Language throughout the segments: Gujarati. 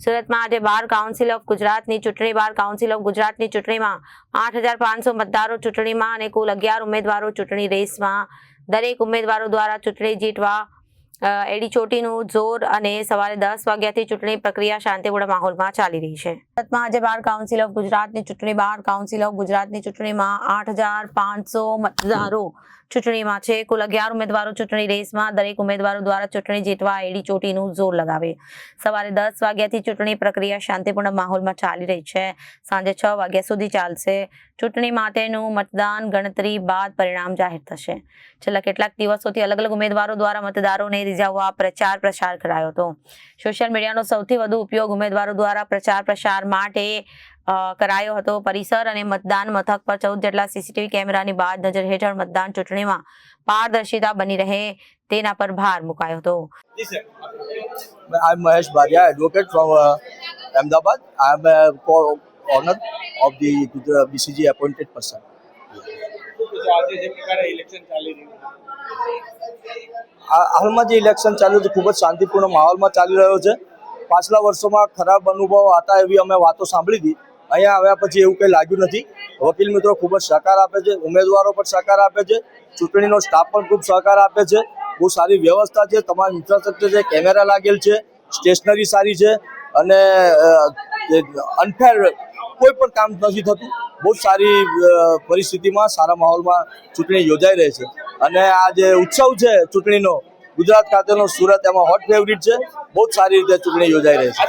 સુરતમાં આજે બાર કાઉન્સિલ ઓફ ગુજરાતની ચૂંટણી બાર કાઉન્સિલ ઓફ ગુજરાતની ચૂંટણીમાં 8,500 મતદારો ચૂંટણીમાં અને કુલ 11 ઉમેદવારો ચૂંટણી રેસમાં દરેક ઉમેદવારો દ્વારા ચૂંટણી જીતવા એડી ચોટીનું જોર અને સવારે 10 વાગ્યાથી ચૂંટણી પ્રક્રિયા શાંતિપૂર્ણ માહોલમાં ચાલી રહી છે. સુરતમાં આજે બાર કાઉન્સિલ ઓફ ગુજરાતની ચૂંટણી બાર કાઉન્સિલ ઓફ ગુજરાતની ચૂંટણીમાં 8,500 મતદારો ચૂંટણીમાં છે. કુલ 11 ઉમેદવારો ચૂંટણી રેસમાં દરેક ઉમેદવારો દ્વારા ચૂંટણી જીતવા એડી ચોટીનું જોર લગાવે. સવારે 10 વાગ્યાથી ચૂંટણી પ્રક્રિયા શાંતિપૂર્ણ માહોલમાં ચાલી રહી છે. સાંજે 6 વાગ્યા સુધી ચાલશે. ચૂંટણી માટેનું મતદાન ગણતરી બાદ પરિણામ જાહેર થશે. છેલ્લા કેટલાક દિવસોથી અલગ અલગ ઉમેદવારો દ્વારા મતદારોને રીઝવવા પ્રચાર કરાયો હતો. સોશિયલ મીડિયાનો સૌથી વધુ ઉપયોગ ઉમેદવારો દ્વારા પ્રચાર માટે કરાયો હતો. પરિસર અને મતદાન મથક પર 14 જેટલા સીસીટીવી કેમેરાની બાદ નજર હેઠળ મતદાન ચૂંટણીમાં પારદર્શિતા બની રહે તેના પર ભાર મુકાયો હતો. I'm Mahesh Bharia, advocate from Ahmedabad. I'm a co-owner of the BCG appointed person. હાલમાં જે ઇલેક્શન ચાલ્યું છે ખૂબ જ શાંતિપૂર્ણ માહોલમાં ચાલી રહ્યો છે. પાછલા વર્ષોમાં ખરાબ અનુભવો હતા એવી અમે વાતો સાંભળી હતી. અહીંયા આવ્યા પછી એવું કંઈ લાગ્યું નથી. વકીલ મિત્રો ખૂબ જ સહકાર આપે છે, ઉમેદવારો પણ સહકાર આપે છે, ચૂંટણીનો સ્ટાફ પણ ખૂબ સહકાર આપે છે. બહુ સારી વ્યવસ્થા છે, તમામ ઇન્ફ્રાસ્ટ્રક્ચર છે, કેમેરા લાગેલ છે, સ્ટેશનરી સારી છે અને અનફેર કોઈ પણ કામ નથી થતું. બહુ સારી પરિસ્થિતિમાં સારા માહોલમાં ચૂંટણી યોજાઈ રહી છે અને આ જે ઉત્સવ છે ચૂંટણીનો ગુજરાત ખાતેનો સુરત એમાં હોટ ફેવરિટ છે. બહુ જ સારી રીતે ચૂંટણી યોજાઈ રહી છે.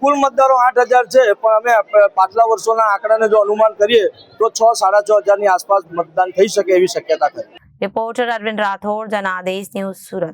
કુલ મતદારો 8,000 છે પણ અમે પાછલા વર્ષોના આંકડાને જો અનુમાન કરીએ તો 6,500 ની આસપાસ મતદાન થઈ શકે એવી શક્યતા છે. Reporter Arvind Rathod, Janadesh news, Surat.